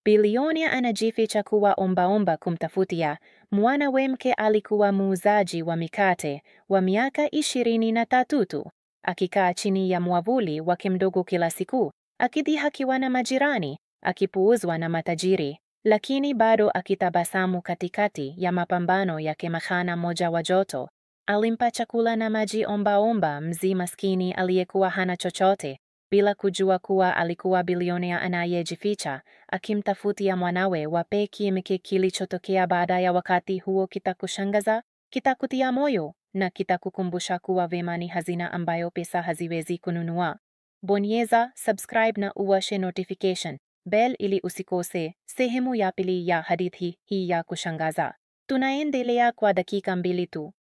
Bilionea anajificha kuwa ombaomba kumtafutia. Mwanawe mke alikuwa muuzaji wa mikate wa miaka 23 tu, akikaa chini ya mwavuli wake mdogo kila siku, akidhihakiwa na majirani, akipuuzwa na matajiri, lakini bado akitabasamu katikati ya mapambano yake. Mchana mmoja wa joto, alimpa chakula na maji ombaomba mzee maskini aliyekuwa hana chochote, bila kujua kuwa alikuwa bilionea anayejificha, akimtafutia mwanawe wa pekee mke. Kilichotokea baada ya wakati huo kitakushangaza, kitakutia moyo, na kitakukumbusha kuwa wema ni hazina ambayo pesa haziwezi kununua. Bonyeza subscribe na uwashe notification bell ili usikose sehemu ya pili ya hadithi hii ya kushangaza. Tunaendelea kwa dakika 2 tu.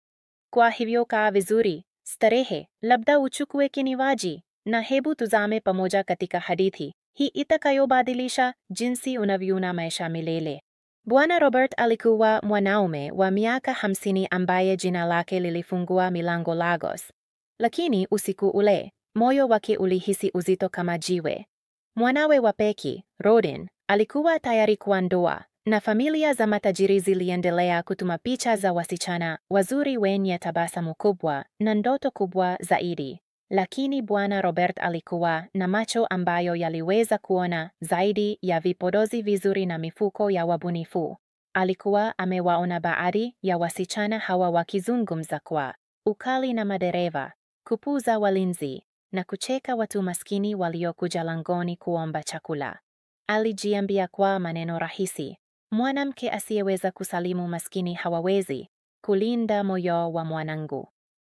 Kwa hivyo kaa vizuri, starehe, labda uchukue kinywaji, na hebu tuzame pamoja katika hadithi hii itakayobadilisha jinsi unavyoona maisha milele. Bwana Robert alikuwa mwanaume wa miaka 50 ambaye jina lake lilifungua milango Lagos. Lakini usiku ule, moyo wake ulihisi uzito kama jiwe. Mwanawe wa pekee, Rodin, alikuwa tayari kwa ndoa, na familia za matajiri ziliendelea kutuma picha za wasichana wazuri wenye tabasamu kubwa na ndoto kubwa zaidi. Lakini Bwana Robert alikuwa na macho ambayo yaliweza kuona zaidi ya vipodozi vizuri na mifuko ya wabunifu. Alikuwa amewaona baadhi ya wasichana hawa wakizungumza kwa ukali na madereva, kupuuza walinzi, na kucheka watu maskini waliokuja langoni kuomba chakula. Alijiambia kwa maneno rahisi, mwanamke asiyeweza kusalimu maskini hawawezi kulinda moyo wa mwanangu.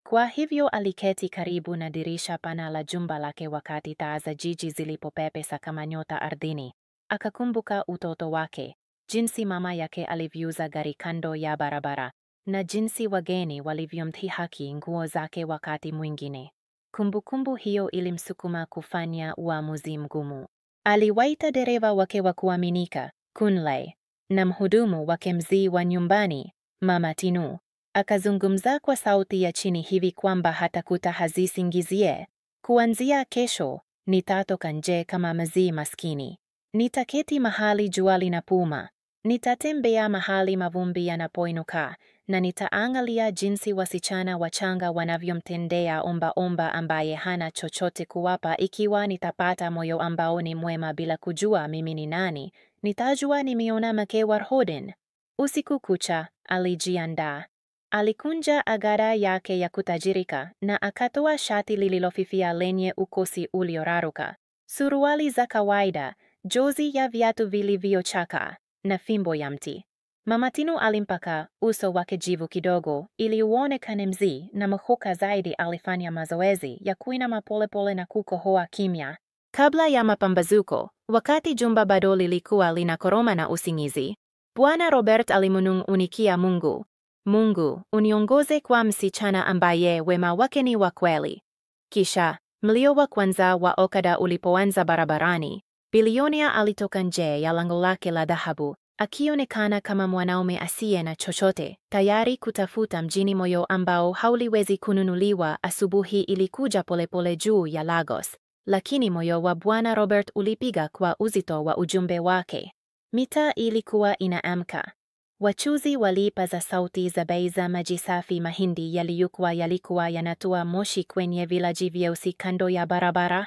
Kwa hivyo aliketi karibu na dirisha pana la jumba lake wakati taa za jiji zilipopepesa kama nyota ardhini. Akakumbuka utoto wake, jinsi mama yake alivyuza gari kando ya barabara, na jinsi wageni walivyomdhihaki nguo zake wakati mwingine. Kumbukumbu hiyo ilimsukuma kufanya uamuzi mgumu. Aliwaita dereva wake wa kuaminika, Kunle, na mhudumu wake mzee wa nyumbani, Mama Tinu. Akazungumza kwa sauti ya chini hivi kwamba hatakuta hazisingizie. Kuanzia kesho, nitatoka nje kama mzee maskini. Nitaketi mahali jua linapuma. Nitatembea mahali mavumbi yanapoinuka, na nitaangalia jinsi wasichana wachanga wanavyomtendea omba ambaye hana chochote kuwapa. Ikiwa nitapata moyo ambao ni mwema bila kujua mimi ni nani, nitajua nimeona mke wa Rodin. Usiku kucha, alijiandaa. Alikunja agada yake ya kutajirika na akatoa shati lililofifia lenye ukosi ulioraruka, suruali za kawaida, jozi ya viatu vilivyochakaa, na fimbo ya mti. Mama Tinu alimpaka uso wake jivu kidogo ili uonekane mzee, na mhuka zaidi alifanya mazoezi ya kuinama polepole na kukohoa kimya. Kabla ya mapambazuko, wakati jumba bado lilikuwa linakoroma na usingizi, Bwana Robert alimunung'unikia Mungu, Mungu, uniongoze kwa msichana ambaye wema wake ni wa kweli. Kisha, mlio wa kwanza wa Okada ulipoanza barabarani, bilionea alitoka nje ya lango lake la dhahabu, akionekana kama mwanaume asiye na chochote, tayari kutafuta mjini. Moyo ambao hauliwezi kununuliwa asubuhi ilikuja polepole juu ya Lagos, lakini moyo wa Bwana Robert ulipiga kwa uzito wa ujumbe wake. Mitaa ilikuwa inaamka. Wachuzi walipaza sauti za bei za maji safi. Mahindi yalikuwa yanatoa moshi kwenye vilaji vyeusi kando ya barabara.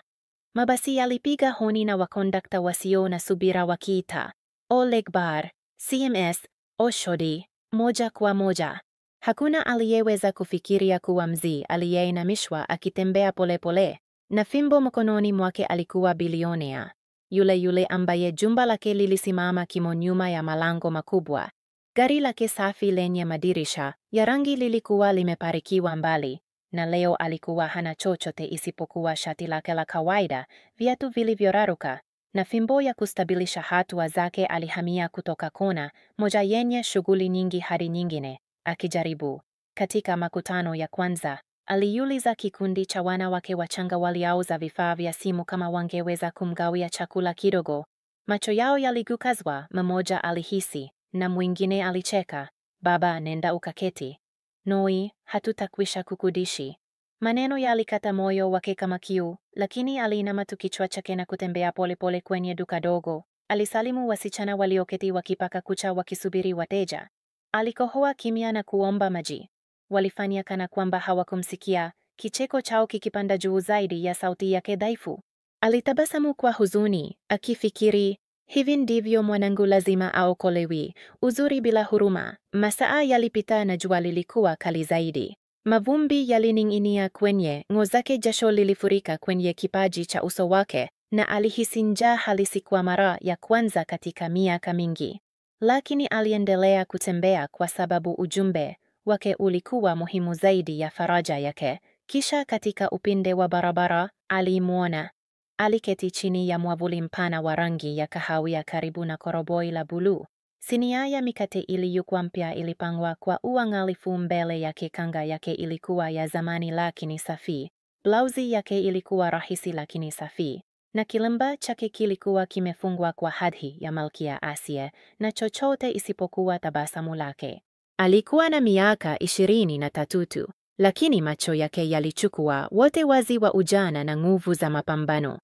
Mabasi yalipiga honi na wakondakta wasio na subira wakiita, Olegbar, CMS, Oshodi, moja kwa moja. Hakuna aliyeweza kufikiria kuwa mzee aliyeinamishwa akitembea polepole na fimbo mkononi mwake alikuwa bilionea, yule ambaye jumba lake lilisimama kimo nyuma ya malango makubwa. Gari lake safi lenye madirisha ya rangi lilikuwa limeparikiwa mbali, na leo alikuwa hana chochote isipokuwa shati lake la kawaida, viatu vilivyoraruka, na fimbo ya kustabilisha hatua zake. Alihamia kutoka kona moja yenye shughuli nyingi hadi nyingine, akijaribu. Katika makutano ya kwanza, aliuliza kikundi cha wanawake wachanga waliouza vifaa vya simu kama wangeweza kumgawia chakula kidogo. Macho yao yaligukazwa, mmoja alihisi, na mwingine alicheka. Baba, nenda ukaketi. Noi, hatutakwisha kukudishi. Maneno yalikata moyo wake kama kiu, lakini aliinama tu kichwa chake na kutembea polepole kwenye duka dogo. Alisalimu wasichana walioketi wakipaka kucha wakisubiri wateja. Alikohoa kimya na kuomba maji. Walifanya kana kwamba hawakumsikia, kicheko chao kikipanda juu zaidi ya sauti yake dhaifu. Alitabasamu kwa huzuni, akifikiri, hivi ndivyo mwanangu lazima aokolewi, uzuri bila huruma. Masaa yalipita na jua lilikuwa kali zaidi. Mavumbi yalining'inia kwenye nguo zake, jasho lilifurika kwenye kipaji cha uso wake, na alihisi njaa halisi kwa mara ya kwanza katika miaka mingi. Lakini aliendelea kutembea kwa sababu ujumbe wake ulikuwa muhimu zaidi ya faraja yake. Kisha katika upinde wa barabara, alimwona. Aliketi chini ya mwavuli mpana wa rangi ya kahawia karibu na koroboi la buluu. Sinia ya mikate iliyokuwa mpya ilipangwa kwa uangalifu mbele yake. Kanga yake ilikuwa ya zamani lakini safi. Blauzi yake ilikuwa rahisi lakini safi. Na kilemba chake kilikuwa kimefungwa kwa hadhi ya Malkia Asia, na chochote isipokuwa tabasamu lake. Alikuwa na miaka 23 tu, lakini macho yake yalichukua wote wazi wa ujana na nguvu za mapambano.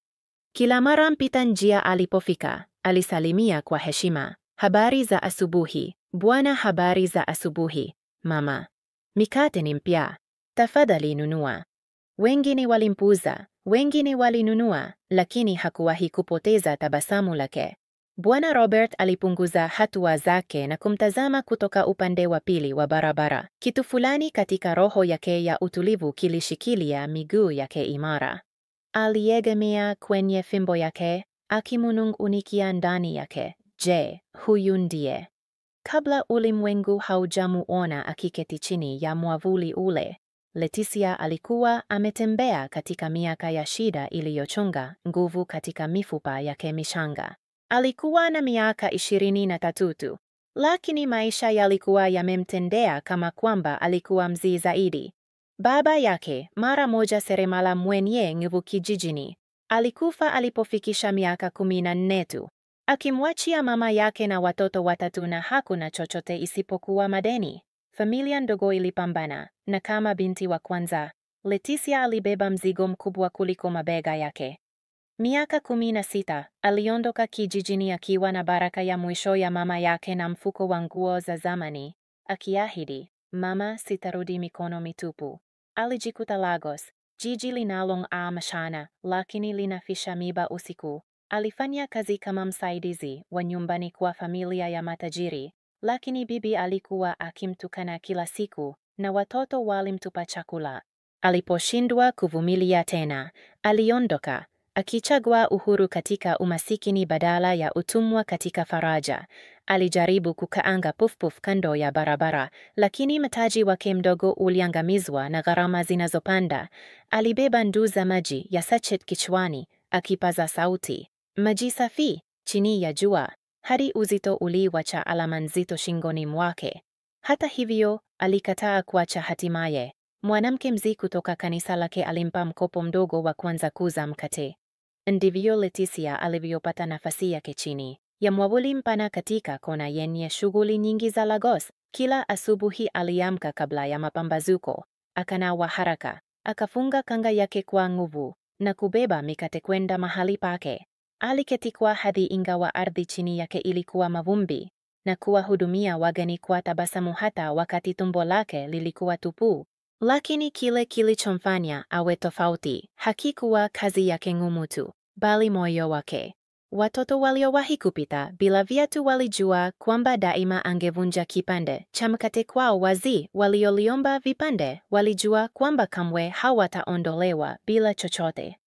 Kila mara mpita njia alipofika, alisalimia kwa heshima. Habari za asubuhi, bwana. Habari za asubuhi, mama. Mikate ni mpya, tafadhali nunua. Wengine walimpuuza, wengine walinunua, lakini hakuwahi kupoteza tabasamu lake. Bwana Robert alipunguza hatua zake na kumtazama kutoka upande wa pili wa barabara. Kitu fulani katika roho yake ya utulivu kilishikilia miguu yake imara. Aliegemea kwenye fimbo yake, akimunung'unikia ndani yake. Je, huyu ndiye? Kabla ulimwengu haujamuona akiketi chini ya mwavuli ule, Leticia alikuwa ametembea katika miaka ya shida iliyochonga nguvu katika mifupa yake michanga. Alikuwa na miaka 23 tu, lakini maisha yalikuwa yamemtendea kama kwamba alikuwa mzee zaidi. Baba yake, mara moja seremala mwenye nguvu kijijini, alikufa alipofikisha miaka 14 tu, akimwachia mama yake na watoto watatu, na hakuna chochote isipokuwa madeni. Familia ndogo ilipambana, na kama binti wa kwanza, Leticia alibeba mzigo mkubwa kuliko mabega yake. Miaka 16, aliondoka kijijini akiwa na baraka ya mwisho ya mama yake na mfuko wa nguo za zamani, akiahidi, mama, sitarudi mikono mitupu. Alijikuta Lagos, jiji linalong'aa mchana, lakini linafisha miba usiku. Alifanya kazi kama msaidizi wa nyumbani kwa familia ya matajiri, lakini bibi alikuwa akimtukana kila siku na watoto walimtupa chakula. Aliposhindwa kuvumilia tena, aliondoka, akichagua uhuru katika umasikini badala ya utumwa katika faraja. Alijaribu kukaanga pufpuf kando ya barabara, lakini mtaji wake mdogo uliangamizwa na gharama zinazopanda. Alibeba ndoo za maji ya sachet kichwani, akipaza sauti, maji safi, chini ya jua, hadi uzito uliwacha alama nzito shingoni mwake. Hata hivyo, alikataa kuacha. Hatimaye, mwanamke mzee kutoka kanisa lake alimpa mkopo mdogo wa kwanza kuuza mkate. Ndivyo Leticia alivyopata nafasi yake chini ya mwavuli mpana katika kona yenye shughuli nyingi za Lagos. Kila asubuhi aliamka kabla ya mapambazuko, akanawa haraka, akafunga kanga yake kwa nguvu na kubeba mikate kwenda mahali pake. Aliketi kwa hadhi ingawa ardhi chini yake ilikuwa mavumbi, na kuwahudumia wageni kwa tabasamu hata wakati tumbo lake lilikuwa tupu. Lakini kile kilichomfanya awe tofauti hakikuwa kazi yake ngumu tu, bali moyo wake. Watoto waliowahi kupita bila viatu walijua kwamba daima angevunja kipande cha mkate kwao. Wazee walioliomba vipande walijua kwamba kamwe hawataondolewa bila chochote.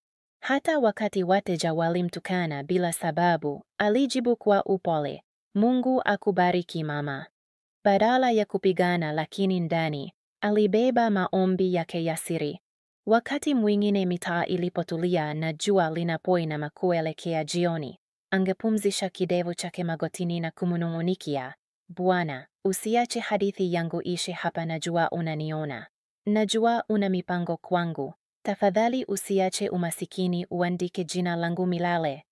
Hata wakati wateja walimtukana bila sababu, alijibu kwa upole, Mungu akubariki mama. Badala ya kupigana, lakini ndani, alibeba maombi yake ya siri. Wakati mwingine mitaa ilipotulia na jua linapoinama kuelekea jioni, angepumzisha kidevu chake magotini na kumunung'unikia, Bwana, usiache hadithi yangu ishe hapa. Najua unaniona. Najua una mipango kwangu. Tafadhali usiache umasikini uandike jina langu milele.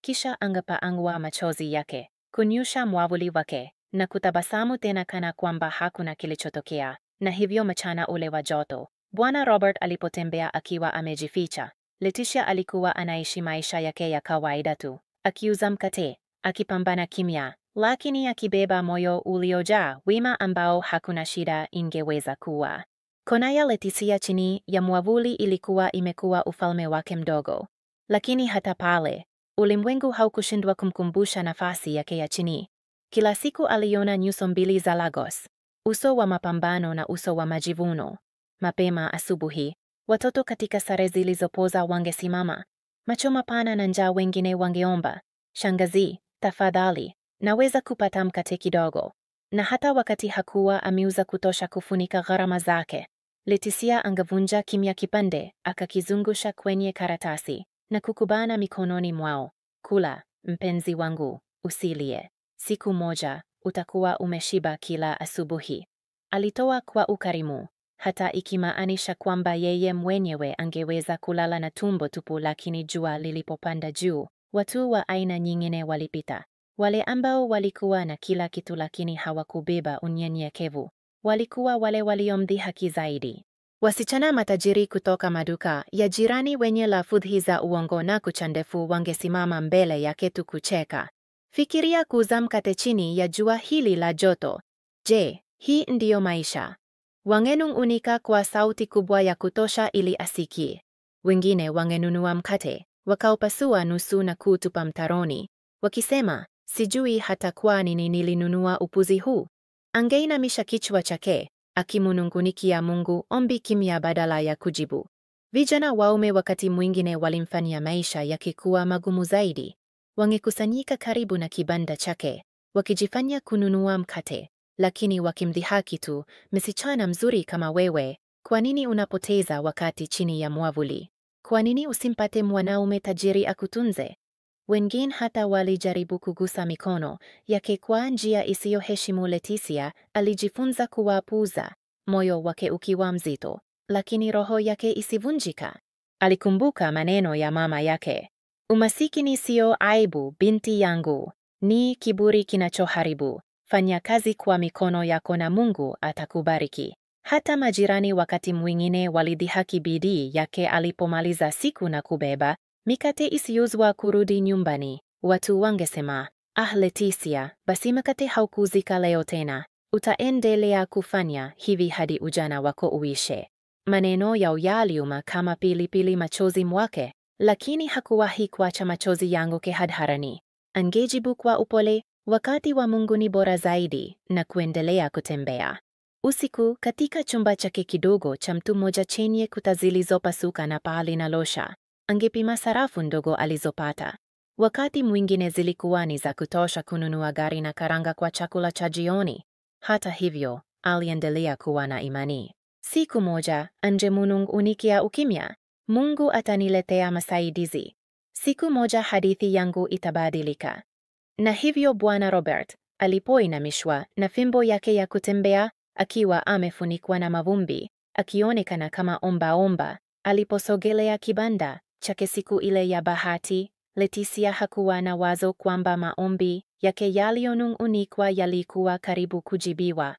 Kisha angepaangua machozi yake, kunyusha mwavuli wake, na kutabasamu tena kana kwamba hakuna kilichotokea. Na hivyo mchana ule wa joto, Bwana Robert alipotembea akiwa amejificha, Leticia alikuwa anaishi maisha yake ya kawaida tu, akiuza mkate, akipambana kimya, lakini akibeba moyo uliojaa wima ambao hakuna shida ingeweza kuwa. Kona ya Leticia chini ya mwavuli ilikuwa imekuwa ufalme wake mdogo. Lakini hata pale, ulimwengu haukushindwa kumkumbusha nafasi yake ya chini. Kila siku aliona nyuso mbili za Lagos, uso wa mapambano na uso wa majivuno. Mapema asubuhi, watoto katika sare zilizopoza wangesimama, macho mapana na njaa, wengine wangeomba, "Shangazi, tafadhali, naweza kupata mkate kidogo?" Na hata wakati hakuwa ameuza kutosha kufunika gharama zake, Leticia angevunja kimya kipande, akakizungusha kwenye karatasi na kukubana mikononi mwao. "Kula, mpenzi wangu, usilie. Siku moja utakuwa umeshiba kila asubuhi." Alitoa kwa ukarimu, hata ikimaanisha kwamba yeye mwenyewe angeweza kulala na tumbo tupu. Lakini jua lilipopanda juu, watu wa aina nyingine walipita. Wale ambao walikuwa na kila kitu lakini hawakubeba unyenyekevu. Walikuwa wale waliomdhihaki zaidi. Wasichana matajiri kutoka maduka ya jirani wenye lafudhi za uongo na kucha ndefu wangesimama mbele yake tu kucheka. Fikiria kuuza mkate chini ya jua hili la joto. Je, hii ndiyo maisha? Wangenung'unika kwa sauti kubwa ya kutosha ili asikie. Wengine wangenunua mkate, wakaupasua nusu na kuutupa mtaroni, wakisema, "Sijui hata kwa nini nilinunua upuzi huu." Angeinamisha kichwa chake, akimunungunikia Mungu ombi kimya badala ya kujibu. Vijana waume wakati mwingine walimfanyia maisha yake kuwa magumu zaidi. Wangekusanyika karibu na kibanda chake, wakijifanya kununua mkate, lakini wakimdhihaki tu, "Msichana mzuri kama wewe, kwa nini unapoteza wakati chini ya mwavuli? Kwa nini usimpate mwanaume tajiri akutunze?" Wengine hata walijaribu kugusa mikono yake kwa njia isiyoheshimu. Leticia alijifunza kuwapuuza, moyo wake ukiwa mzito, lakini roho yake isivunjika. Alikumbuka maneno ya mama yake, "Umasikini sio aibu, binti yangu, ni kiburi kinachoharibu. Fanya kazi kwa mikono yako na Mungu atakubariki." Hata majirani wakati mwingine walidhihaki bidii yake alipomaliza siku na kubeba mikate isiyouzwa kurudi nyumbani. Watu wangesema, "Ah, Leticia, basi mkate haukuzika leo tena. Utaendelea kufanya hivi hadi ujana wako uishe." Maneno yao yaliuma kama pilipili machozi mwake, lakini hakuwahi kuacha machozi yanguke hadharani. Angejibu kwa upole, "Wakati wa Mungu ni bora zaidi," na kuendelea kutembea. Usiku, katika chumba chake kidogo cha mtu mmoja chenye kuta zilizopasuka na paa linalosha, angepima sarafu ndogo alizopata. Wakati mwingine zilikuwa ni za kutosha kununua gari na karanga kwa chakula cha jioni. Hata hivyo, aliendelea kuwa na imani. Siku moja, angemunung'unikia ukimya, "Mungu ataniletea msaidizi. Siku moja hadithi yangu itabadilika." Na hivyo Bwana Robert alipoinamishwa na fimbo yake ya kutembea, akiwa amefunikwa na mavumbi, akionekana kama omba-omba, aliposogelea kibanda chake siku ile ya bahati, Leticia hakuwa na wazo kwamba maombi yake yaliyonung'unikwa yalikuwa karibu kujibiwa.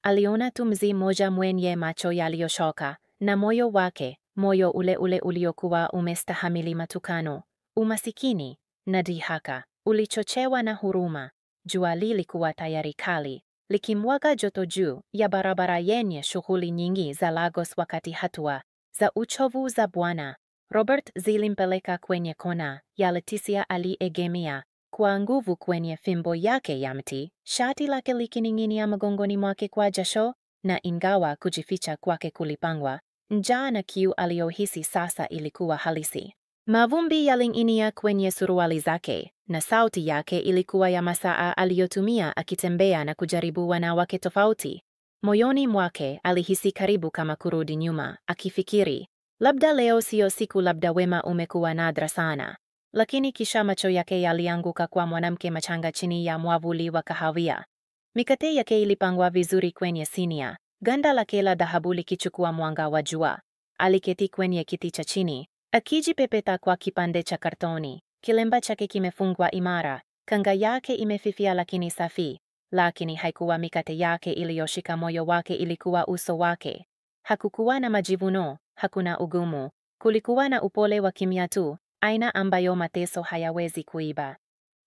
Aliona tu mzee mmoja mwenye macho yaliyoshoka, na moyo wake, moyo ule ule uliokuwa umestahamili matukano, umasikini na dhihaka, ulichochewa na huruma. Jua lilikuwa tayari kali, likimwaga joto juu ya barabara yenye shughuli nyingi za Lagos. Wakati hatua za uchovu za Bwana Robert zilimpeleka kwenye kona ya Leticia, aliegemea kwa nguvu kwenye fimbo yake ya mti, shati lake likining'inia mgongoni mwake kwa jasho, na ingawa kujificha kwake kulipangwa, njaa na kiu aliyohisi sasa ilikuwa halisi. Mavumbi yaling'inia kwenye suruali zake, na sauti yake ilikuwa ya masaa aliyotumia akitembea na kujaribu wanawake tofauti. Moyoni mwake alihisi karibu kama kurudi nyuma, akifikiri, labda leo sio siku, labda wema umekuwa nadra sana. Lakini kisha macho yake yalianguka kwa mwanamke machanga chini ya mwavuli wa kahawia. Mikate yake ilipangwa vizuri kwenye sinia, ganda lake la dhahabu likichukua mwanga wa jua. Aliketi kwenye kiti cha chini, akijipepeta kwa kipande cha kartoni. Kilemba chake kimefungwa imara, kanga yake imefifia lakini safi. Lakini haikuwa mikate yake iliyoshika moyo wake, ilikuwa uso wake. Hakukuwa na majivuno, hakuna ugumu. Kulikuwa na upole wa kimya tu, aina ambayo mateso hayawezi kuiba.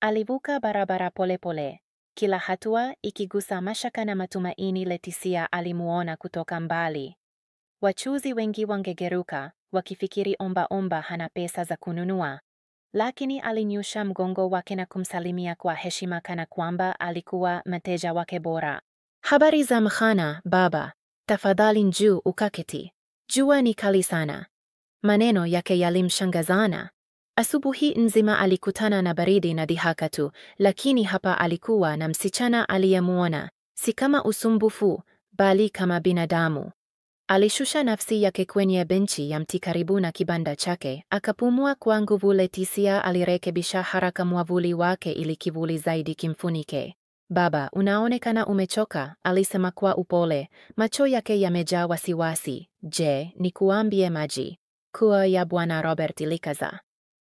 Alivuka barabara polepole, kila hatua ikigusa mashaka na matumaini. Leticia alimuona kutoka mbali. Wachuuzi wengi wangegeruka, wakifikiri omba hana pesa za kununua. Lakini alinyosha mgongo wake na kumsalimia kwa heshima kana kwamba alikuwa mteja wake bora. Habari za mchana, baba. Tafadhali njoo ukaketi. Jua ni kali sana. Maneno yake yalimshangazana. Asubuhi nzima alikutana na baridi na dhihaka tu, lakini hapa alikuwa na msichana aliyemuona, si kama usumbufu, bali kama binadamu. Alishusha nafsi yake kwenye benchi ya mti karibu na kibanda chake, akapumua kwa nguvu. Leticia alirekebisha haraka mwavuli wake ili kivuli zaidi kimfunike. Baba, unaonekana umechoka, alisema kwa upole, macho yake yamejaa wasiwasi. Je, nikuambie maji? Kuwa ya Bwana Robert ilikaza.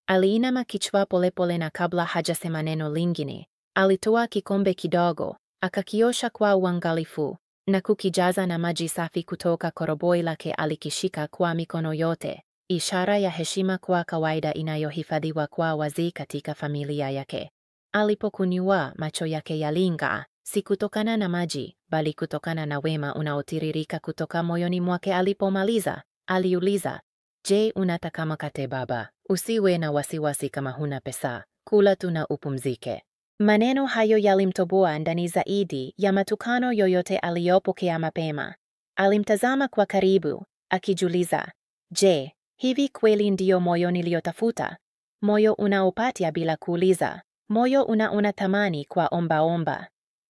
Aliinama kichwa polepole na kabla hajasema neno lingine, alitoa kikombe kidogo, akakiosha kwa uangalifu na kukijaza na maji safi kutoka koroboi lake. Alikishika kwa mikono yote, ishara ya heshima kwa kawaida inayohifadhiwa kwa wazee katika familia yake. Alipokunywa, macho yake yaling'aa, si kutokana na maji, bali kutokana na wema unaotiririka kutoka moyoni mwake. Alipomaliza, aliuliza, je, unataka mkate baba? Usiwe na wasiwasi kama huna pesa, kula tu na upumzike. Maneno hayo yalimtoboa ndani zaidi ya matukano yoyote aliyopokea mapema. Alimtazama kwa karibu, akijiuliza, je, hivi kweli ndiyo moyo niliotafuta? Moyo unaopatia bila kuuliza, moyo unaona thamani kwa omba.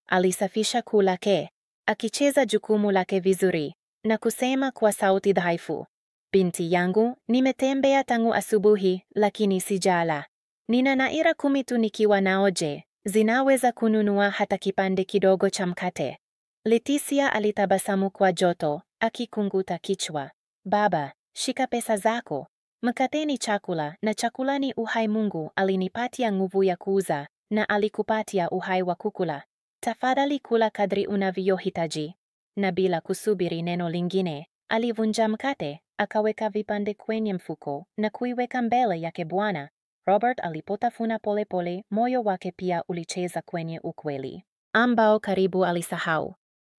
Alisafisha koo lake, akicheza jukumu lake vizuri, na kusema kwa sauti dhaifu, binti yangu, nimetembea tangu asubuhi, lakini sijala. Nina naira 10 tu nikiwa nao. Je, zinaweza kununua hata kipande kidogo cha mkate? Leticia alitabasamu kwa joto, akikunguta kichwa. Baba, shika pesa zako. Mkate ni chakula, na chakula ni uhai. Mungu alinipatia nguvu ya kuuza, na alikupatia uhai wa kukula. Tafadhali kula kadri unavyohitaji. Na bila kusubiri neno lingine, alivunja mkate, akaweka vipande kwenye mfuko na kuiweka mbele yake. Bwana Robert alipotafuna polepole, moyo wake pia ulicheza kwenye ukweli ambao karibu alisahau,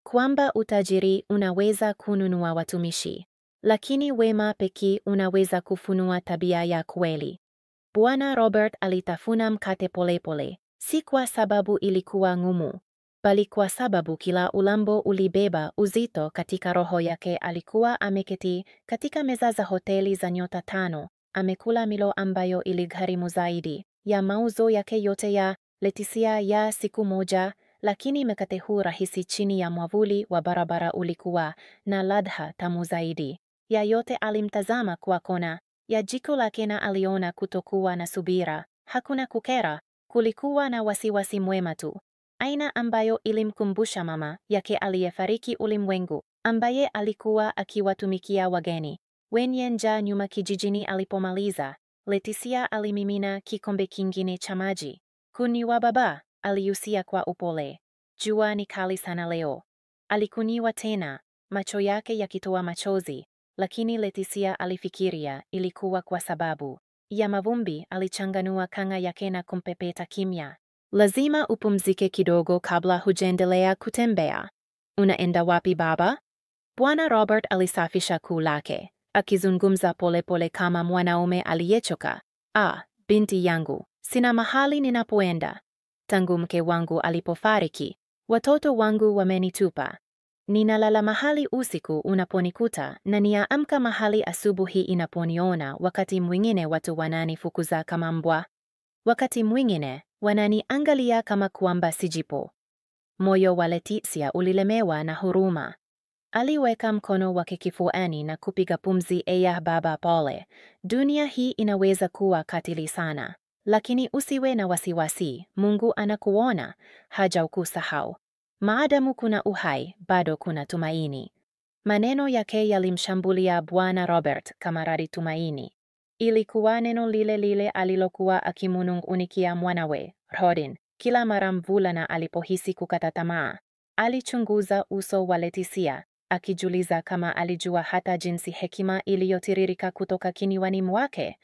kwamba utajiri unaweza kununua watumishi, lakini wema pekee unaweza kufunua tabia ya kweli. Bwana Robert alitafuna mkate polepole, si kwa sababu ilikuwa ngumu, bali kwa sababu kila ulambo ulibeba uzito katika roho yake. Alikuwa ameketi katika meza za hoteli za nyota 5, amekula milo ambayo iligharimu zaidi ya mauzo yake yote ya Leticia ya siku moja, lakini mkate huu rahisi chini ya mwavuli wa barabara ulikuwa na ladha tamu zaidi ya yote. Alimtazama kwa kona ya jiko lake na aliona kutokuwa na subira, hakuna kukera, kulikuwa na wasiwasi mwema tu, aina ambayo ilimkumbusha mama yake aliyefariki ulimwengu, ambaye alikuwa akiwatumikia wageni wenye njaa nyuma kijijini. Alipomaliza, Leticia alimimina kikombe kingine cha maji. Kunywa baba, aliusia kwa upole. Jua ni kali sana leo. Alikunywa tena, macho yake yakitoa machozi, lakini Leticia alifikiria ilikuwa kwa sababu ya mavumbi. Alichanganua kanga yake na kumpepeta kimya. Lazima upumzike kidogo kabla hujaendelea kutembea. Unaenda wapi baba? Bwana Robert alisafisha koo lake, akizungumza polepole kama mwanaume aliyechoka. Binti yangu, sina mahali ninapoenda. Tangu mke wangu alipofariki, watoto wangu wamenitupa. Ninalala mahali usiku unaponikuta na niamka mahali asubuhi inaponiona. Wakati mwingine watu wananifukuza kama mbwa. Wakati mwingine wananiangalia kama kwamba sijipo. Moyo wa Leticia ulilemewa na huruma. Aliweka mkono wake kifuani na kupiga pumzi. Baba pole, dunia hii inaweza kuwa katili sana, lakini usiwe na wasiwasi. Mungu anakuona, hajakusahau. Maadamu kuna uhai, bado kuna tumaini. Maneno yake yalimshambulia Bwana Robert kama radi tumaini. Ilikuwa neno lile lile alilokuwa akimunung'unikia mwanawe Rodin kila mara mvulana alipohisi kukata tamaa. Alichunguza uso wa Leticia, akijiuliza kama alijua hata jinsi hekima iliyotiririka kutoka kinywani mwake.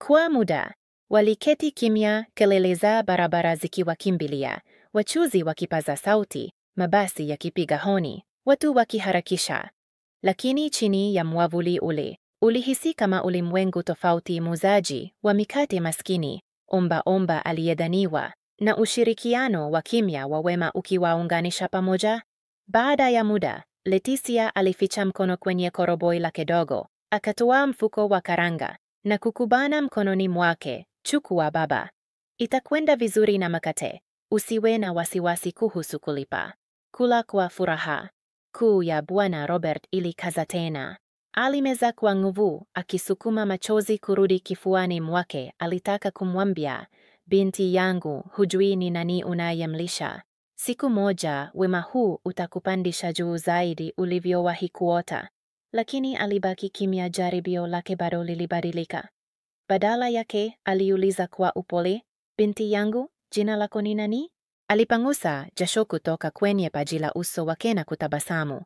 Kwa muda, Waliketi kimya, kelele za barabara zikiwakimbilia, wachuzi wakipaza sauti, mabasi yakipiga honi, watu wakiharakisha. Lakini chini ya mwavuli ule, ulihisi kama ulimwengu tofauti: muuzaji wa mikate maskini, omba aliyedhaniwa, na ushirikiano wa kimya wa wema ukiwaunganisha pamoja. Baada ya muda, Leticia alificha mkono kwenye koroboi lake dogo, akatoa mfuko wa karanga na kukubana mkononi mwake. Chukua baba, itakwenda vizuri na makate, usiwe na wasiwasi kuhusu kulipa. Kula kwa furaha. Kuu ya Bwana Robert ilikaza tena. Alimeza kwa nguvu, akisukuma machozi kurudi kifuani mwake. Alitaka kumwambia, binti yangu, hujui ni nani unayemlisha. Siku moja wema huu utakupandisha juu zaidi ulivyowahi kuota. Lakini alibaki kimya. Jaribio lake bado lilibadilika. Badala yake aliuliza kwa upole, binti yangu, jina lako ni nani? Alipangusa jasho kutoka kwenye paji la uso wake na kutabasamu.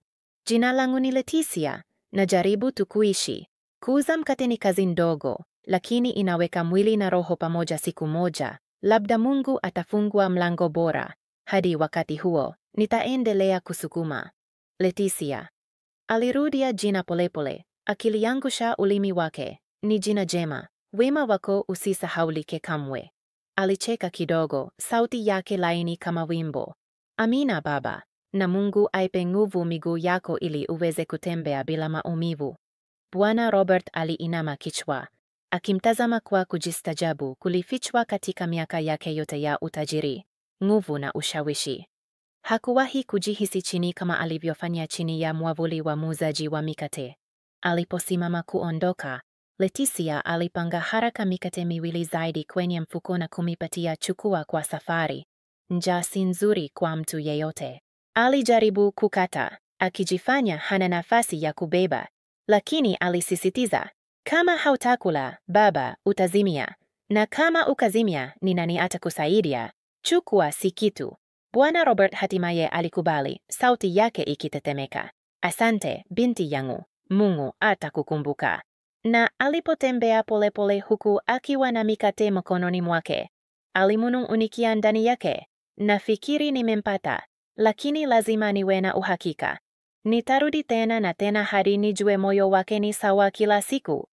Jina langu ni Leticia, najaribu tu kuishi. Kuuza mkate ni kazi ndogo, lakini inaweka mwili na roho pamoja. Siku moja, labda Mungu atafungua mlango bora. Hadi wakati huo, nitaendelea kusukuma. Leticia. Alirudia jina polepole, akiliangusha ulimi wake. Ni jina jema. Wema wako usisahaulike kamwe. Alicheka kidogo, sauti yake laini kama wimbo. Amina baba, na Mungu aipe nguvu miguu yako ili uweze kutembea bila maumivu. Bwana Robert aliinama kichwa, akimtazama kwa kujistajabu kulifichwa katika miaka yake yote ya utajiri, nguvu na ushawishi. Hakuwahi kujihisi chini kama alivyofanya chini ya mwavuli wa muuzaji wa mikate. Aliposimama kuondoka, Leticia alipanga haraka mikate miwili zaidi kwenye mfuko na kumipatia. Chukua kwa safari. Njaa si nzuri kwa mtu yeyote. Alijaribu kukata, akijifanya hana nafasi ya kubeba, lakini alisisitiza, kama hautakula, baba, utazimia. Na kama ukazimia, ni nani atakusaidia? Chukua si kitu. Bwana Robert hatimaye alikubali, sauti yake ikitetemeka. Asante, binti yangu. Mungu atakukumbuka. Na alipotembea polepole huku akiwa na mikate mkononi mwake, alimunung'unikia ndani yake, nafikiri nimempata, lakini lazima niwe na uhakika. Nitarudi tena na tena hadi nijue moyo wake ni sawa kila siku.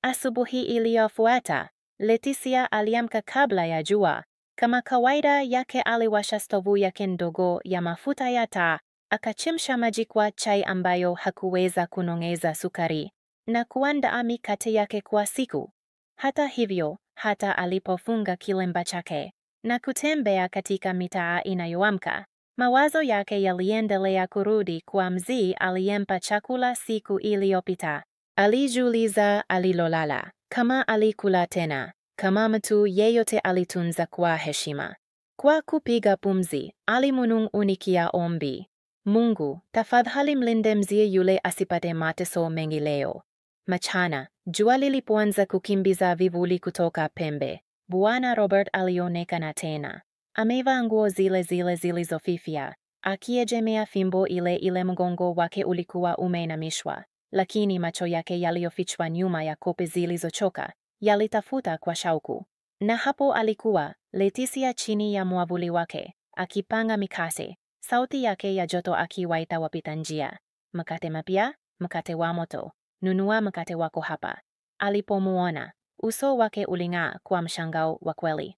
Asubuhi iliyofuata, Leticia aliamka kabla ya jua. Kama kawaida yake aliwasha stovu yake ndogo ya mafuta ya taa, akachemsha maji kwa chai ambayo hakuweza kunongeza sukari, na kuandaa mikate yake kwa siku. Hata hivyo, hata alipofunga kilemba chake na kutembea katika mitaa inayoamka, mawazo yake yaliendelea kurudi kwa mzee aliyempa chakula siku iliyopita. Alijiuliza alilolala, kama alikula tena, kama mtu yeyote alitunza kwa heshima. Kwa kupiga pumzi, alimunung'unikia ombi. Mungu, tafadhali mlinde mzee yule asipate mateso mengi leo. Mchana, jua lilipoanza kukimbiza vivuli kutoka pembe, Bwana Robert alionekana tena. Amevaa nguo zile zile zilizofifia, akiegemea fimbo ile ile. Mgongo wake ulikuwa umeinamishwa, lakini macho yake yaliyofichwa nyuma ya kope zilizochoka yalitafuta kwa shauku. Na hapo alikuwa Leticia chini ya mwavuli wake, akipanga mikate, sauti yake ya joto akiwaita wapita njia. Mkate mapya, mkate wa moto, nunua mkate wako hapa. Alipomuona, uso wake uling'aa kwa mshangao wa kweli.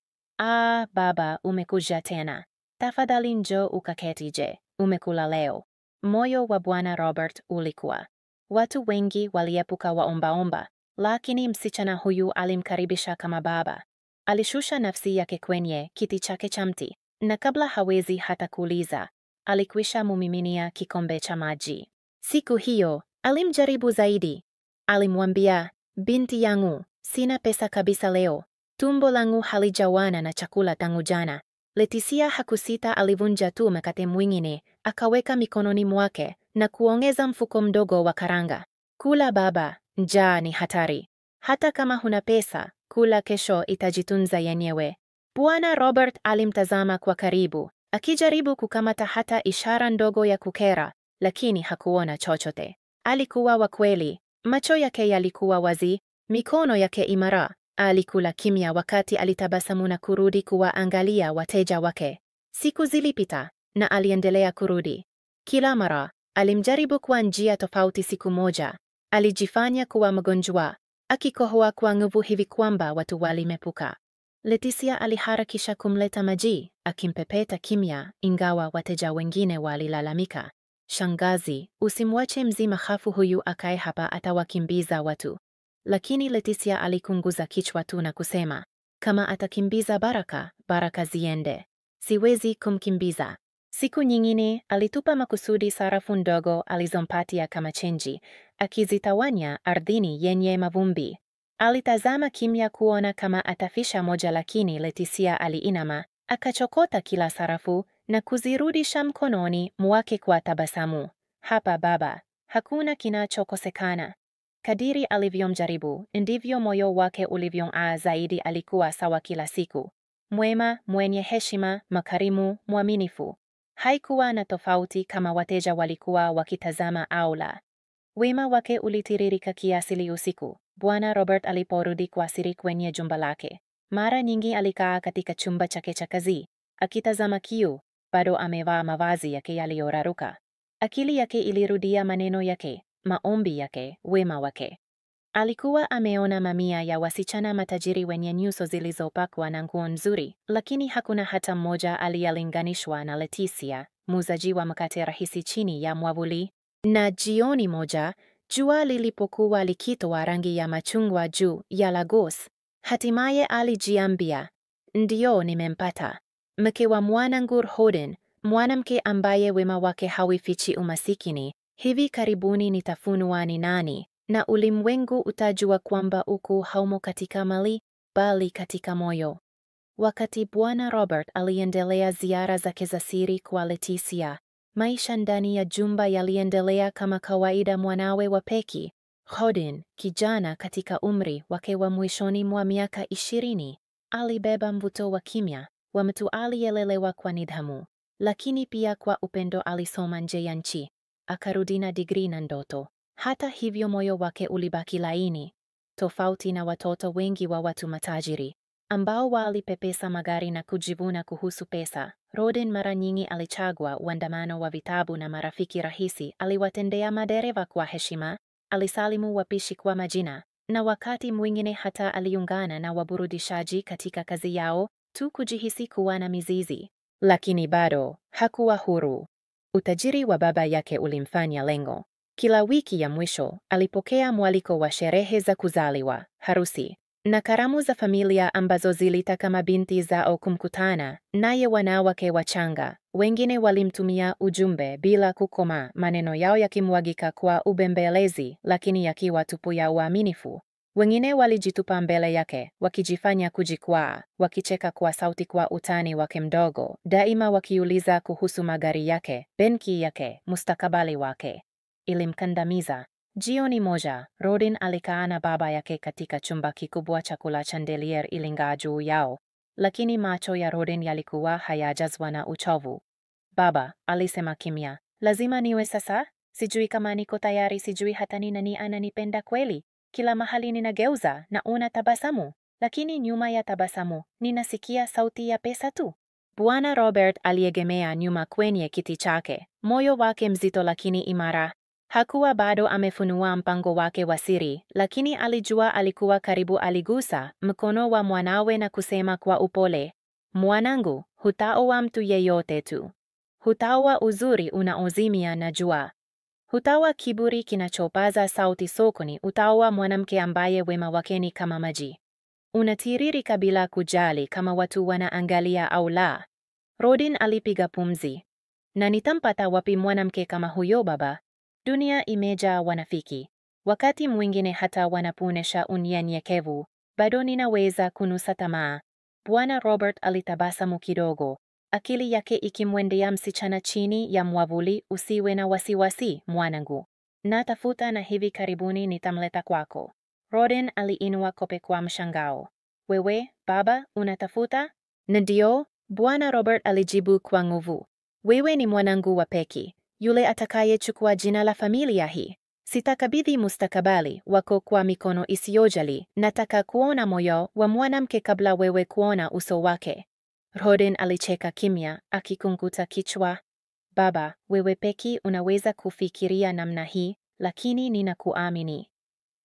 Baba, umekuja tena. Tafadhali njoo ukaketi. Je, umekula leo? Moyo wa Bwana Robert ulikuwa. Watu wengi waliepuka waombaomba, lakini msichana huyu alimkaribisha kama baba. Alishusha nafsi yake kwenye kiti chake cha mti, na kabla hawezi hata kuuliza, alikwisha mumiminia kikombe cha maji. Siku hiyo, alimjaribu zaidi. Alimwambia, binti yangu, sina pesa kabisa leo. Tumbo langu halijawana na chakula tangu jana. Leticia hakusita, alivunja tu mkate mwingine, akaweka mikononi mwake na kuongeza mfuko mdogo wa karanga. Kula baba, njaa ni hatari. Hata kama huna pesa, kula, kesho itajitunza yenyewe. Bwana Robert alimtazama kwa karibu, akijaribu kukamata hata ishara ndogo ya kukera, lakini hakuona chochote. Alikuwa wa kweli, macho yake yalikuwa wazi, mikono yake imara, Alikula kimya wakati alitabasamu na kurudi kuwaangalia wateja wake. Siku zilipita na aliendelea kurudi. Kila mara alimjaribu kwa njia tofauti. Siku moja alijifanya kuwa mgonjwa, akikohoa kwa nguvu hivi kwamba watu walimepuka. Leticia aliharakisha kumleta maji, akimpepeta kimya, ingawa wateja wengine walilalamika. Shangazi, usimwache mzima hafu huyu akae hapa, atawakimbiza watu. Lakini Leticia alikunguza kichwa tu na kusema, kama atakimbiza baraka ziende. Siwezi kumkimbiza. Siku nyingine alitupa makusudi sarafu ndogo alizompatia kama chenji, akizitawanya ardhini yenye mavumbi. Alitazama kimya kuona kama atafisha moja, lakini Leticia aliinama, akachokota kila sarafu na kuzirudisha mkononi mwake kwa tabasamu. Hapa baba, hakuna kinachokosekana. Kadiri alivyomjaribu, ndivyo moyo wake ulivyong'aa zaidi. Alikuwa sawa kila siku, mwema, mwenye heshima, mkarimu, mwaminifu. Haikuwa na tofauti kama wateja walikuwa wakitazama au la. Wema wake ulitiririka kiasili. Usiku Bwana Robert aliporudi kwa siri kwenye jumba lake, mara nyingi alikaa katika chumba chake cha kazi akitazama kioo, bado amevaa mavazi yake yaliyoraruka. Akili yake ilirudia maneno yake, maombi yake, wema wake. Alikuwa ameona mamia ya wasichana matajiri wenye nyuso zilizopakwa na nguo nzuri, lakini hakuna hata mmoja aliyelinganishwa na Leticia, muuzaji wa mkate rahisi chini ya mwavuli. Na jioni moja, jua lilipokuwa likitoa rangi ya machungwa juu ya Lagos, hatimaye alijiambia, ndio, nimempata. Mke wa mwanangu Rhoden, mwanamke ambaye wema wake haufichi umasikini. Hivi karibuni nitafunua ni nani, na ulimwengu utajua kwamba ukuu haumo katika mali, bali katika moyo. Wakati Bwana Robert aliendelea ziara zake za siri kwa Leticia, maisha ndani ya jumba yaliendelea kama kawaida. Mwanawe wa pekee, Rhoden, kijana katika umri wake wa mwishoni mwa miaka 20, alibeba mvuto wa kimya wa mtu aliyelelewa kwa nidhamu, lakini pia kwa upendo. Alisoma nje ya nchi, akarudi na digrii na ndoto. Hata hivyo, moyo wake ulibaki laini. Tofauti na watoto wengi wa watu matajiri ambao walipepesa magari na kujivuna kuhusu pesa, Rhoden mara nyingi alichagua uandamano wa vitabu na marafiki rahisi. Aliwatendea madereva kwa heshima, alisalimu wapishi kwa majina, na wakati mwingine hata aliungana na waburudishaji katika kazi yao tu kujihisi kuwa na mizizi. Lakini bado hakuwa huru. Utajiri wa baba yake ulimfanya lengo. Kila wiki ya mwisho alipokea mwaliko wa sherehe za kuzaliwa, harusi na karamu za familia ambazo zilitaka mabinti zao kumkutana naye. Wanawake wachanga wengine walimtumia ujumbe bila kukoma, maneno yao yakimwagika kwa ubembelezi, lakini yakiwa tupu ya uaminifu. Wengine walijitupa mbele yake, wakijifanya kujikwaa, wakicheka kwa sauti kwa utani wake mdogo, daima wakiuliza kuhusu magari yake, benki yake, mustakabali wake. Ilimkandamiza. Jioni moja, Rhoden alikaa na baba yake katika chumba kikubwa. Chakula chandelier iling'aa juu yao, lakini macho ya Rhoden yalikuwa hayajazwa na uchovu. Baba, alisema kimya, lazima niwe sasa. Sijui kama niko tayari, sijui hata ni nani ananipenda kweli. Kila mahali ninageuza naona tabasamu, lakini nyuma ya tabasamu ninasikia sauti ya pesa tu. Bwana Robert aliegemea nyuma kwenye kiti chake, moyo wake mzito lakini imara. Hakuwa bado amefunua mpango wake wa siri, lakini alijua alikuwa karibu. Aligusa mkono wa mwanawe na kusema kwa upole, mwanangu, hutaoa mtu yeyote tu. Hutaoa uzuri unaozimia na jua. Hutaoa kiburi kinachopaza sauti sokoni. Utaoa mwanamke ambaye wema wake ni kama maji, unatiririka bila kujali kama watu wanaangalia au la. Rhoden alipiga pumzi. Na nitampata wapi mwanamke kama huyo baba? Dunia imejaa wanafiki. Wakati mwingine hata wanapoonyesha unyenyekevu, bado ninaweza kunusa tamaa. Bwana Robert alitabasamu kidogo, akili yake ikimwendea msichana chini ya mwavuli. Usiwe na wasiwasi mwanangu, natafuta na hivi karibuni nitamleta kwako. Rhoden aliinua kope kwa mshangao. Wewe baba, unatafuta? Ndio, Bwana Robert alijibu kwa nguvu. Wewe ni mwanangu wa pekee, yule atakayechukua jina la familia hii. Sitakabidhi mustakabali wako kwa mikono isiyojali. Nataka kuona moyo wa mwanamke kabla wewe kuona uso wake. Rodin alicheka kimya, akikunguta kichwa. Baba, wewe peki unaweza kufikiria namna hii, lakini ninakuamini.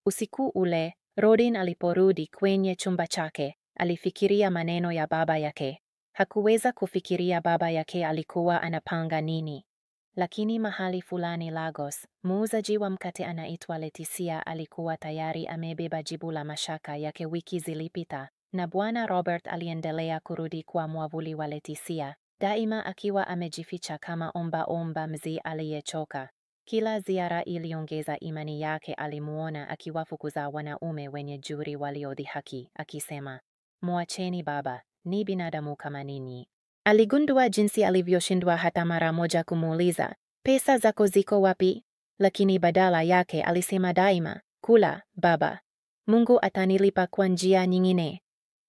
Usiku ule, Rodin aliporudi kwenye chumba chake, alifikiria maneno ya baba yake. Hakuweza kufikiria baba yake alikuwa anapanga nini. Lakini mahali fulani Lagos, muuzaji wa mkate anaitwa Leticia alikuwa tayari amebeba jibu la mashaka yake wiki zilipita, na Bwana Robert aliendelea kurudi kwa mwavuli wa Leticia, daima akiwa amejificha kama omba mzee aliyechoka. Kila ziara iliongeza imani yake. Alimuona akiwafukuza wanaume wenye juri waliodhihaki, akisema, "Mwacheni baba, ni binadamu kama ninyi." Aligundua jinsi alivyoshindwa hata mara moja kumuuliza, "Pesa zako ziko wapi?" Lakini badala yake alisema daima, "Kula, baba. Mungu atanilipa kwa njia nyingine."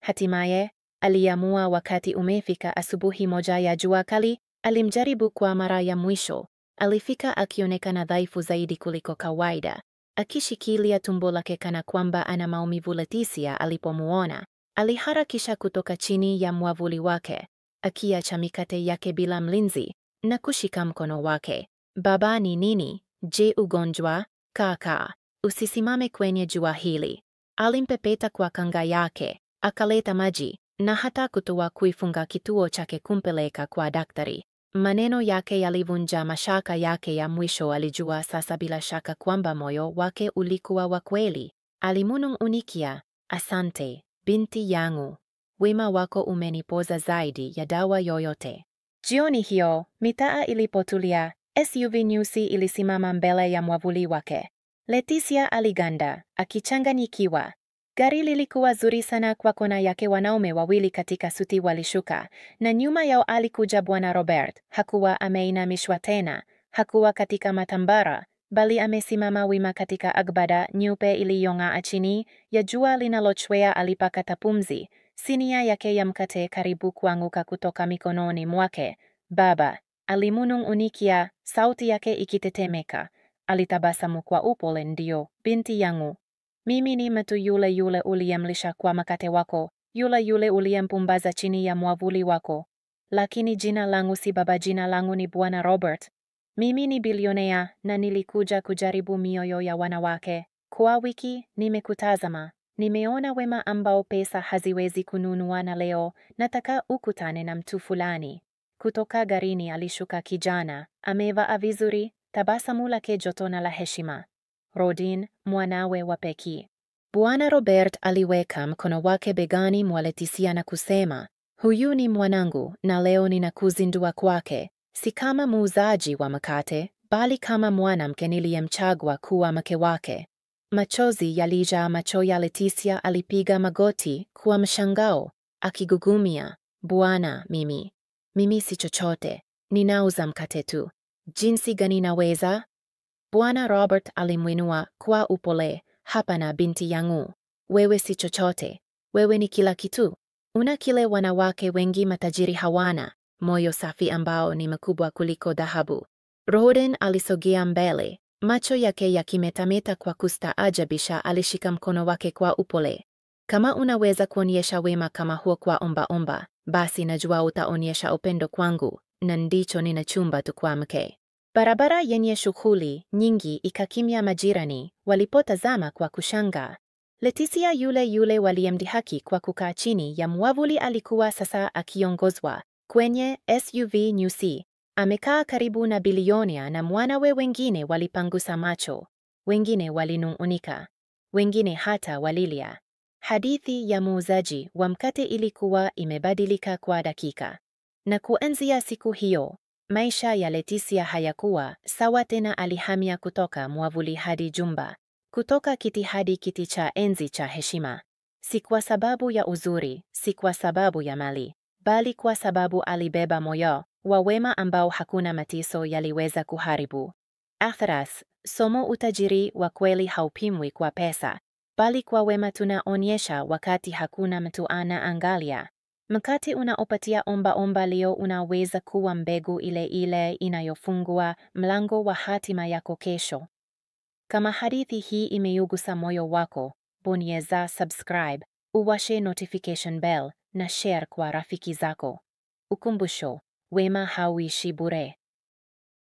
Hatimaye, aliamua wakati umefika. Asubuhi moja ya jua kali, alimjaribu kwa mara ya mwisho. Alifika akionekana dhaifu zaidi kuliko kawaida, akishikilia tumbo lake kana kwamba ana maumivu. Leticia alipomuona, aliharakisha kutoka chini ya mwavuli wake, akiacha mikate yake bila mlinzi, na kushika mkono wake. "Baba, ni nini? Je, ugonjwa? Kaka, usisimame kwenye jua hili." Alimpepeta kwa kanga yake, akaleta maji, na hata kutoa kuifunga kituo chake kumpeleka kwa daktari. Maneno yake yalivunja mashaka yake ya mwisho. Alijua sasa bila shaka kwamba moyo wake ulikuwa wa kweli. Alimunung'unikia, "Asante, binti yangu. Wema wako umenipoza zaidi ya dawa yoyote." Jioni hiyo, mitaa ilipotulia, SUV nyeusi ilisimama mbele ya mwavuli wake. Leticia aliganda, akichanganyikiwa. Gari lilikuwa zuri sana kwa kona yake. Wanaume wawili katika suti walishuka, na nyuma yao alikuja Bwana Robert. Hakuwa ameinamishwa tena, hakuwa katika matambara, bali amesimama wima katika agbada nyeupe iliyong'aa chini ya jua linalochwea. Alipakata pumzi, sinia yake ya mkate karibu kuanguka kutoka mikononi mwake. "Baba," alimunung'unikia, sauti yake ikitetemeka. Alitabasamu kwa upole. "Ndio, binti yangu. Mimi ni mtu yule yule uliyemlisha kwa mkate wako, yule yule uliyempumbaza chini ya mwavuli wako. Lakini jina langu si baba, jina langu ni Bwana Robert. Mimi ni bilionea na nilikuja kujaribu mioyo ya wanawake. Kwa wiki nimekutazama, nimeona wema ambao pesa haziwezi kununua, na leo nataka ukutane na mtu fulani." Kutoka garini alishuka kijana, amevaa vizuri, tabasamu lake joto na la heshima. Rodin, mwanawe wa pekee. Bwana Robert aliweka mkono wake begani mwa Leticia na kusema, "Huyu ni mwanangu, na leo ninakuzindua kwake, si kama muuzaji wa mkate, bali kama mwanamke niliyemchagua kuwa mke wake." Machozi yalijaa macho ya Leticia. Alipiga magoti kwa mshangao, akigugumia, "Bwana, mimi si chochote, ninauza mkate tu. Jinsi gani naweza?" Bwana Robert alimwinua kwa upole, "Hapana binti yangu, wewe si chochote, wewe ni kila kitu. Una kile wanawake wengi matajiri hawana, moyo safi ambao ni mkubwa kuliko dhahabu." Rodin alisogea mbele, macho yake yakimetameta kwa kustaajabisha. Alishika mkono wake kwa upole. "Kama unaweza kuonyesha wema kama huo kwa omba, basi najua utaonyesha upendo kwangu, na ndicho ninachumba tu kwa mke." Barabara yenye shughuli nyingi ikakimya. Majirani walipotazama kwa kushangaa. Leticia yule yule waliyemdhihaki kwa kukaa chini ya mwavuli alikuwa sasa akiongozwa kwenye SUV nyeusi. Amekaa karibu na bilionea na mwanawe. Wengine walipangusa macho, wengine walinung'unika, wengine hata walilia. Hadithi ya muuzaji wa mkate ilikuwa imebadilika kwa dakika. Na kuanzia siku hiyo, maisha ya Leticia hayakuwa sawa tena. Alihamia kutoka mwavuli hadi jumba, kutoka kiti hadi kiti cha enzi cha heshima. Si kwa sababu ya uzuri, si kwa sababu ya mali, bali kwa sababu alibeba moyo wa wema ambao hakuna mateso yaliweza kuharibu. Athras, somo: utajiri wa kweli haupimwi kwa pesa, bali kwa wema tunaonyesha wakati hakuna mtu anaangalia. Mkate unaopatia omba leo unaweza kuwa mbegu ile ile inayofungua mlango wa hatima yako kesho. Kama hadithi hii imeugusa moyo wako, bonyeza subscribe, uwashe notification bell na share kwa rafiki zako. Ukumbusho, wema hauishi bure.